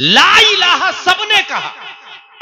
ला इलाहा सबने कहा।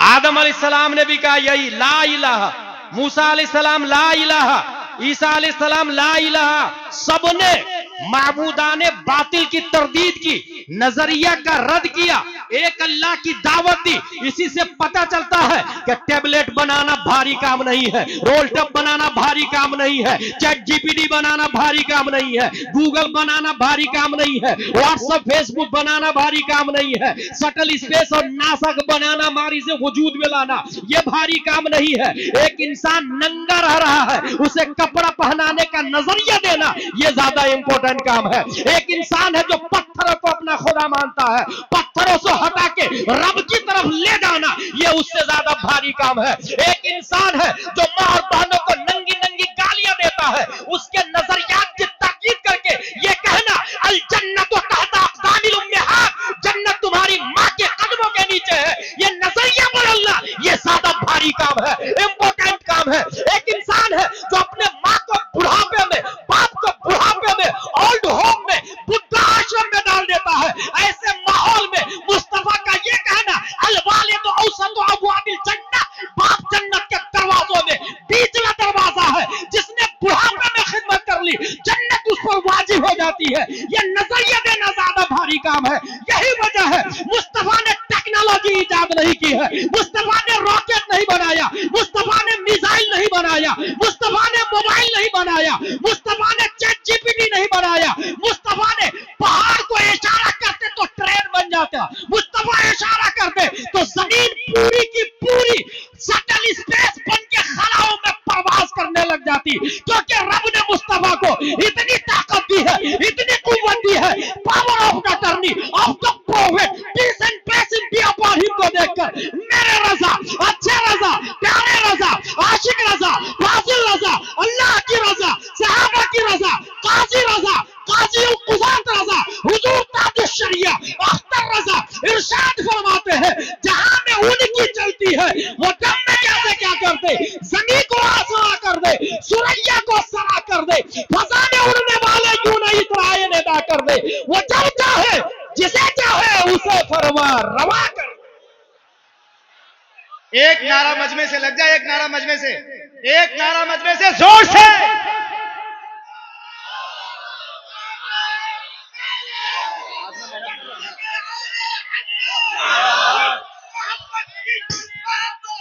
आदम अलैहिस्सलाम ने भी कहा यही ला इलाहा, मूसा अलैहिस्सलाम ला इलाहा, ईसा अलैहिस्सलाम ला इलाहा। सबने माबूदाने बातिल की तरदीद की, नजरिया का रद्द किया, एक अल्लाह की दावत दी। इसी से पता चलता है कि टेबलेट बनाना भारी काम नहीं है, रोल टॉप बनाना भारी काम नहीं है, चैट जीपीटी बनाना भारी काम नहीं है, गूगल बनाना भारी काम नहीं है, व्हाट्सएप फेसबुक बनाना भारी काम नहीं है, शटल स्पेस और नासा बनाना, मारी से वजूद में लाना, यह भारी काम नहीं है। एक इंसान नंगा रह रहा है, उसे कपड़ा पहनाने का नजरिया देना यह ज्यादा इंपॉर्टेंट काम है। एक इंसान है जो पत्थरों को अपना खुदा मानता है, पत्थरों से हटा के रब की तरफ ले जाना यह उससे ज्यादा भारी काम है। एक इंसान है जो मां और बहनों को नंगी नंगी गालियां देता है, उसके नजरियात की ताकीद करके यह कहना अल जन्नत तहता अक़दामिल उम्महात, जन्नत तुम्हारी मां के कदमों के नीचे है, यह नजरिया बदलना यह ज्यादा भारी काम है, इंपॉर्टेंट काम है। एक इंसान है जो अपने मां को बुढ़ापे में, बाप को बुढ़ापे में, ओल्ड होम में, बुद्धा आश्रम में डाल देता है, ऐसे माहौल में मुस्तफा का यह कहना अल वालिद औसत अबवाबिल जन्नह, बाप जन्नत के दरवाजों में बीचला दरवाजा है, जिसने बुढ़ापे में खिदमत कर ली जन्नत उस पर वाजिब हो जाती है। यह नजरिया देना ज्यादा भारी काम है। यही वजह है मुस्तफा ने टेक्नोलॉजी इजाद नहीं की है, मुस्तफा ने रॉकेट नहीं बनाया, मुस्तफा ने मिसाइल नहीं बनाया, मुस्तफा ने मोबाइल नहीं बनाया, मुस्तफा ने चैट जीपीटी नहीं बनाया, मुस्तफा ने पहाड़ को इशारा करते तो ट्रेन बन जाता, मुस्तफा इशारा करते तो जमीन पूरी की पूरी शटल स्पेस बन के खलाओं में प्रवास करने लग जाती, क्योंकि रब ने मुस्तफा को इतनी ताकत दी है, इतनी कुव्वत दी है। Power of the attorney of the prophet, peace and blessing be upon him को देखकर मेरे रजा, अच्छे रजा, प्यारे रजा, आशिक रजा, फाजिल रजा, अल्लाह की रजा, सहाबा की रजा, काजी रजा, काजी उल कुजात रजा, हुजूर ताजुश शरिया अख्तर रजा इरशाद फरमाते हैं जहां में उनकी चलती है वो दम में कैसे क्या करते, जमीन को आसरा कर दे, सुरैया को सरा कर दे, फजा में उड़ने वाले यूं नहीं इतराए नेदा कर दे, वो जब चाहे जिसे चाहे उसे फरमा रवा कर। एक नारा मजमे से लग जाए, एक नारा मजमे से, एक नारा मजमे से जोर से।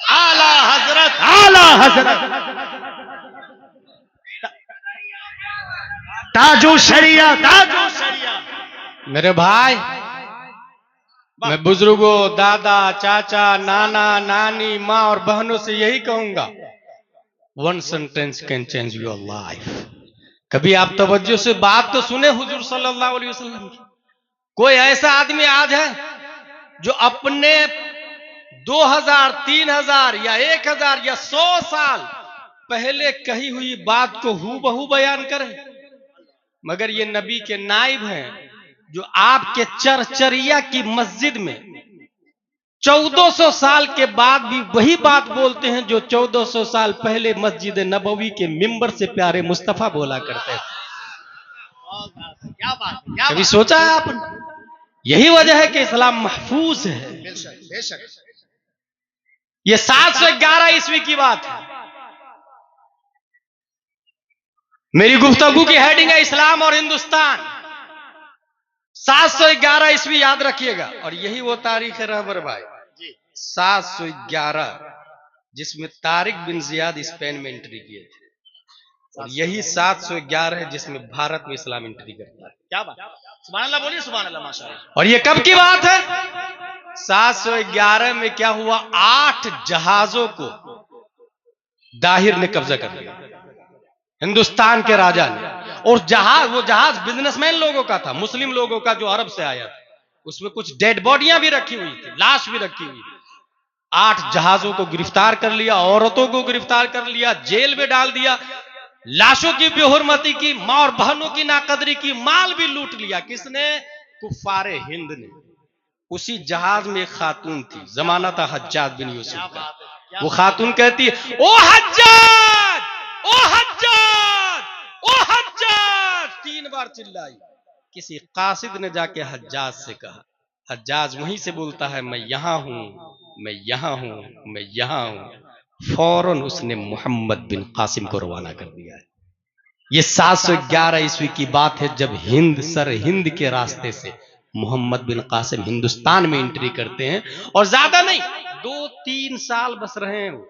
आला हजरत, आला हजरत, ताजु शरिया, ताजु शरिया। मेरे भाई, मैं बुजुर्गों, दादा, चाचा, नाना, नानी, माँ और बहनों से यही कहूंगा, one sentence can change your life. कभी आप तवज्जो से बात तो सुने हुजूर सल्लल्लाहु अलैहि वसल्लम की। कोई ऐसा आदमी आज है जो अपने 2000, 3000 या 1000 या 100 साल पहले कही हुई बात को हूबहू बयान करे? मगर ये नबी के नाइब हैं जो आपके चरचरिया की मस्जिद में 1400 साल के बाद भी वही बात बोलते हैं जो 1400 साल पहले मस्जिद नबवी के मिंबर से प्यारे मुस्तफा बोला करते थे। क्या बात, क्या कभी सोचा है आपने? यही वजह है कि इस्लाम महफूज है। बेशक, बेशक। ये 711 ईस्वी की बात है। मेरी गुफ्तगू की हेडिंग है इस्लाम और हिंदुस्तान। 711 ईस्वी याद रखिएगा, और यही वो तारीख है रहबर भाई, 711, जिसमें तारिक बिन जियाद स्पेन में एंट्री किए थे, और यही 711 है जिसमें भारत में इस्लाम एंट्री करता है। क्या बात, सुभान अल्लाह बोलिए, सुभान अल्लाह, माशाअल्लाह। और ये कब की बात है? 711 में क्या हुआ? 8 जहाजों को दाहिर ने कब्जा कर लिया, हिंदुस्तान के राजा ने। और जहाज, वो जहाज बिजनेसमैन लोगों का था, मुस्लिम लोगों का जो अरब से आया था। उसमें कुछ डेड बॉडियां भी रखी हुई थी, लाश भी रखी हुई थी। 8 जहाजों को गिरफ्तार कर लिया, औरतों को गिरफ्तार कर लिया, जेल में डाल दिया, लाशों की बेहुरमती की, मां और बहनों की नाकदरी की, माल भी लूट लिया। किसने? कुफारे हिंद ने। उसी जहाज में एक खातून थी, जमाना था हज्जाज बिन यूसुफ का। वो खातून कहती है, ओ हज्जाज, ओ हज्जाज, ओ हज्जाज, 3 बार चिल्लाई। किसी कासिद ने जाके हज्जाज से कहा, हज्जाज वहीं से बोलता है मैं यहां हूं, मैं यहां हूं, मैं यहां हूं। फौरन उसने मोहम्मद बिन कासिम को रवाना कर दिया है। ये 711 ईस्वी की बात है जब हिंद के रास्ते से मोहम्मद बिन कासिम हिंदुस्तान में एंट्री करते हैं। और ज्यादा नहीं, 2-3 साल बस रहे हैं वो,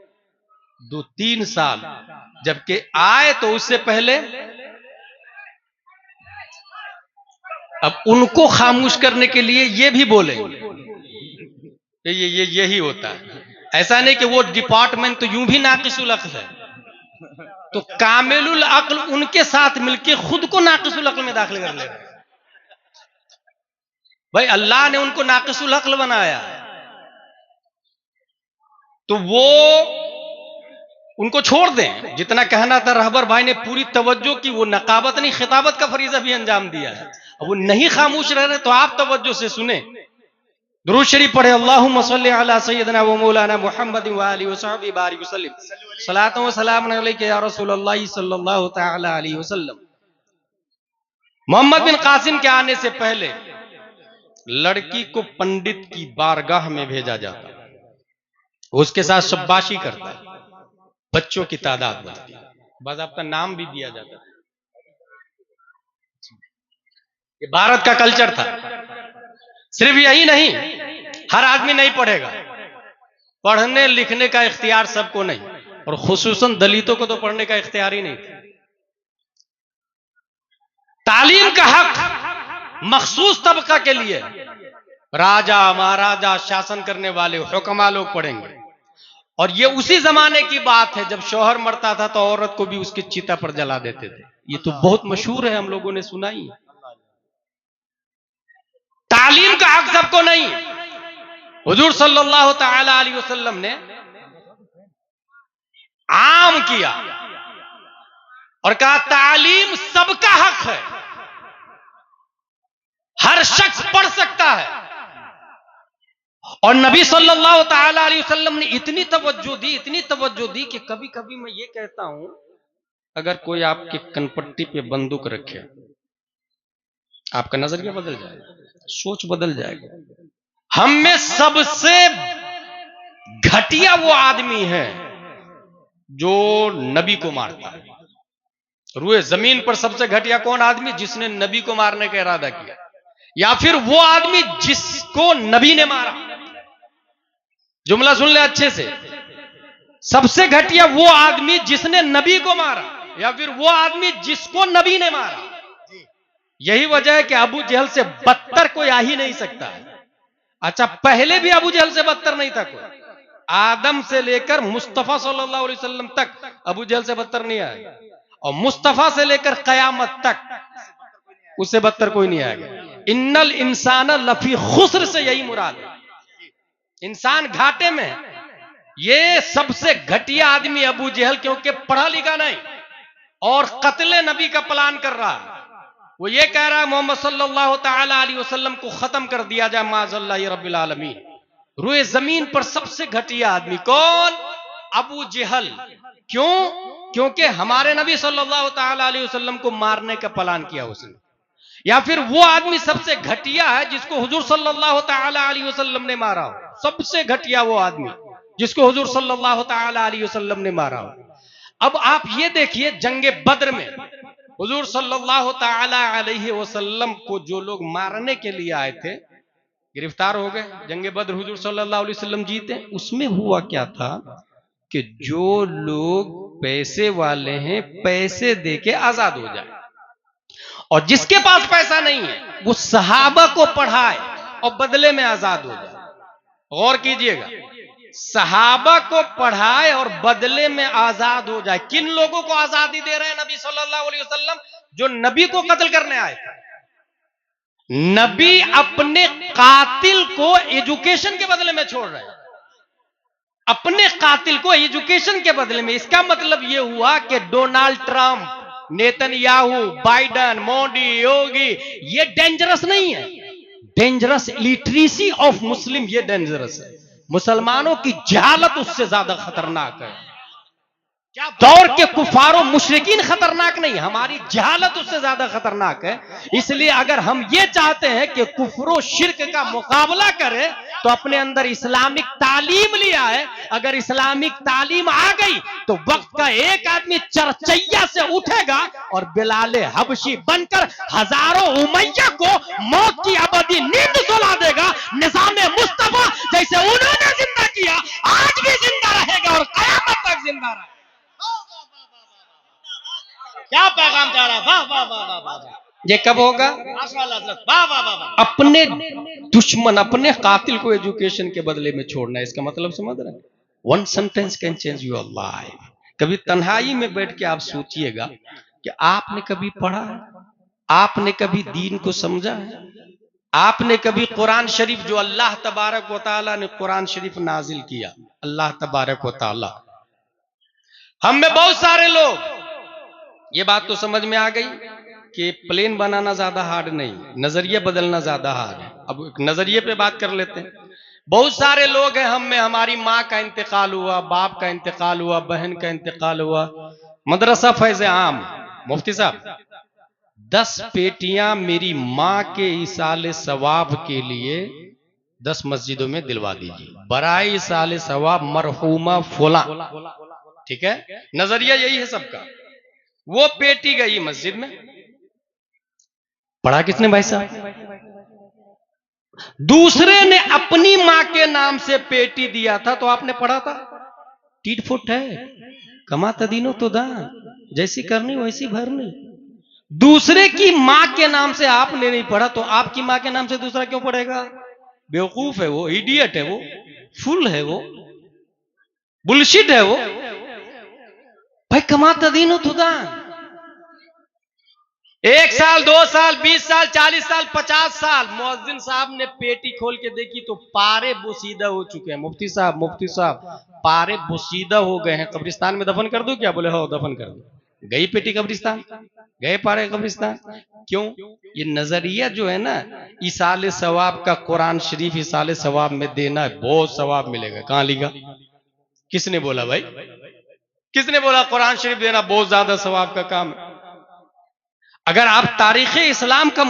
2-3 साल। जबकि आए तो उससे पहले अब उनको खामोश करने के लिए ये भी बोले, यही होता है। ऐसा नहीं कि वो डिपार्टमेंट तो यूं भी नाकिसुल अक्ल है, तो कामिलुल अक्ल उनके साथ मिलके खुद को नाकिसुल अक्ल में दाखिल कर ले रहे हैं। भाई अल्लाह ने उनको नाकिसुल अक्ल बनाया, तो वो उनको छोड़ दें। जितना कहना था रहबर भाई ने पूरी तवज्जो की, वो नकाबत नहीं खिताबत का फरीजा भी अंजाम दिया है। अब वो नहीं खामोश रह रहे तो आप तवज्जो से सुने। दुरूद शरीफ पढ़े, अल्लाहुम्मा सल्ली अला सय्यदना व मौलाना मुहम्मद व आलिहि व सहबिहि बारिक वसल्लम, सलातु व सलाम अलैका या रसूलल्लाह सल्लल्लाहु तआला अलैहि वसल्लम। मोहम्मद बिन कासिम के आने से पहले लड़की को पंडित की बारगाह में भेजा जाता, उसके साथ शब्बाशी करता, बच्चों की तादाद बढ़ती, बस आपका नाम भी दिया जाता। ये भारत का कल्चर था। सिर्फ यही नहीं, हर आदमी नहीं पढ़ेगा, पढ़ने लिखने का इख्तियार सबको नहीं, और खुसूसन दलितों को तो पढ़ने का इख्तियार ही नहीं था। तालीम का हक मखसूस तबका के लिए, राजा महाराजा शासन करने वाले हुक्मा लोग पढ़ेंगे। और ये उसी जमाने की बात है जब शौहर मरता था तो औरत को भी उसकी चिता पर जला देते थे। ये तो बहुत मशहूर है, हम लोगों ने सुना ही। तालीम का हक सबको नहीं। हुजूर सल्लल्लाहु तआला अलैहि वसल्लम ने आम किया और कहा तालीम सबका हक है, हर शख्स पढ़ सकता है। और नबी सल्लल्लाहु तआला अलैहि वसल्लम ने इतनी तवज्जो दी कि कभी कभी मैं ये कहता हूं, अगर कोई आपके कनपट्टी पे बंदूक रखे, आपका नजरिया बदल जाएगा, सोच बदल जाएगा। हम में सबसे घटिया वो आदमी है जो नबी को मारता है। रूए जमीन पर सबसे घटिया कौन आदमी? जिसने नबी को मारने का इरादा किया, या फिर वो आदमी जिसको नबी ने मारा। जुमला सुन ले अच्छे से, सबसे घटिया वो आदमी जिसने नबी को मारा, या फिर वो आदमी जिसको नबी ने मारा। यही वजह है कि अबू जहल से बदतर कोई आ ही नहीं सकता। अच्छा, पहले भी अबू जहल से बदतर नहीं था कोई। आदम से लेकर मुस्तफा सल्लल्लाहु अलैहि वसल्लम तक अबू जहल से बदतर नहीं आया, और मुस्तफा से लेकर कयामत तक उससे बदतर कोई नहीं आएगा। इन्नल इंसान लफी खुस्र से यही मुराद है, इंसान घाटे में। ये सबसे घटिया आदमी अबू जहल, क्योंकि पढ़ा लिखा नहीं और कत्ले नबी का प्लान कर रहा है। वो ये कह रहा है मोहम्मद सल्लल्लाहु तआला अलैहि वसल्लम को खत्म कर दिया जाए, माज़अल्लाह रब्बिल आलमीन। रूए जमीन पर सबसे घटिया आदमी कौन? अबू जहल। क्यों? क्योंकि हमारे नबी सल्लल्लाहु तआला अलैहि वसल्लम को मारने का प्लान किया उसने। या फिर वो आदमी सबसे घटिया है जिसको हुजूर सल्लल्लाहु तआला अलैहि वसल्लम ने मारा हो। सबसे घटिया वो आदमी जिसको हुजूर सल्लल्लाहु तआला अलैहि वसल्लम ने मारा हो। अब आप ये देखिए, जंगे बद्र में हुजूर सल्लल्लाहु तआला अलैहि वसल्लम को जो लोग मारने के लिए आए थे गिरफ्तार हो गए। जंगे बद्र हुजूर सल्लल्लाहु अलैहि वसल्लम जीते। उसमें हुआ क्या था कि जो लोग पैसे वाले हैं पैसे देके आजाद हो जाए, और जिसके पास पैसा नहीं है वो सहाबा को पढ़ाए और बदले में आजाद हो जाए। गौर कीजिएगा, सहाबा को पढ़ाए और बदले में आजाद हो जाए। किन लोगों को आजादी दे रहे हैं नबी सल्लल्लाहु अलैहि वसल्लम? जो नबी को कत्ल करने आए थे। नबी अपने कातिल को एजुकेशन के बदले में छोड़ रहे हैं, अपने कातिल को एजुकेशन के बदले में। इसका मतलब यह हुआ कि Donald Trump, Netanyahu, Biden, Modi, Yogi, ये डेंजरस नहीं है। डेंजरस लिटरेसी ऑफ मुस्लिम, ये डेंजरस है। मुसलमानों की जहालत उससे ज्यादा खतरनाक है। दौर के कुफारों मुशरिकीन खतरनाक नहीं, हमारी जहालत उससे ज्यादा खतरनाक है। इसलिए अगर हम ये चाहते हैं कि कुफर शिर्क का मुकाबला करें तो अपने अंदर इस्लामिक तालीम लिया है। अगर इस्लामिक तालीम आ गई तो वक्त का एक आदमी चरचैया से उठेगा और बिलाल हबशी बनकर हजारों उमैया को मौत की अबदी नींद सुला देगा। निजाम मुस्तफा जैसे उन्होंने जिंदा किया आज भी जिंदा रहेगा और कयामत तक जिंदा रहेगा। क्या पैगाम जा रहा है, वाह वाह वाह वाह वाह। ये कब होगा? माशाअल्लाह, वाह वाह वाह वाह। अपने दुश्मन अपने कातिल को एजुकेशन के बदले में छोड़ना है, इसका मतलब समझ रहे हैं? One sentence can change your life. कभी तन्हाई में बैठ के आप सोचिएगा कि आपने कभी पढ़ा है, आपने कभी दीन को समझा है, आपने कभी कुरान शरीफ जो अल्लाह तबारक व तआला ने कुरान शरीफ नाजिल किया, अल्लाह तबारक व तआला, हम में बहुत सारे लोग ये बात तो समझ में आ गई कि प्लेन बनाना ज्यादा हार्ड नहीं, नजरिया बदलना ज्यादा हार्ड है। अब एक नजरिए पे बात कर लेते हैं। बहुत सारे लोग हैं हम में, हमारी माँ का इंतकाल हुआ, बाप का इंतकाल हुआ, बहन का इंतकाल हुआ। मदरसा फैज आम, मुफ्ती साहब 10 पेटियां मेरी माँ के इसाले सवाब के लिए 10 मस्जिदों में दिलवा दीजिए, बराए इसाले सवाब मरहूमा फुला। ठीक है, नजरिया यही है सबका। वो पेटी गई मस्जिद में, पढ़ा किसने भाई साहब? दूसरे ने अपनी मां के नाम से पेटी दिया था तो आपने पढ़ा था? टीट फुट है, कमाता दिनो तो दान, जैसी करनी वैसी भरनी। दूसरे की मां के नाम से आपने नहीं पढ़ा तो आपकी मां के नाम से दूसरा क्यों पढ़ेगा? बेवकूफ है वो, इडियट है वो, फुल है वो, बुलशिट है वो। भाई कमाता दिनो तो दान। 1 साल 2 साल 20 साल 40 साल 50 साल मुअज्जिन साहब ने पेटी खोल के देखी तो पारे बोसीदा हो चुके हैं। मुफ्ती साहब पारे बोसीदा हो गए हैं, कब्रिस्तान में दफन कर दो क्या? बोले हो दफन कर दो। गई पेटी कब्रिस्तान, गए पारे कब्रिस्तान। क्यों? ये नजरिया जो है ना इसाले सवाब का, कुरान शरीफ इसाले सवाब में देना है, बहुत सवाब मिलेगा। कहां लिखा? किसने बोला भाई? किसने बोला कुरान शरीफ देना बहुत ज्यादा सवाब का काम है? अगर आप तारीख इस्लाम का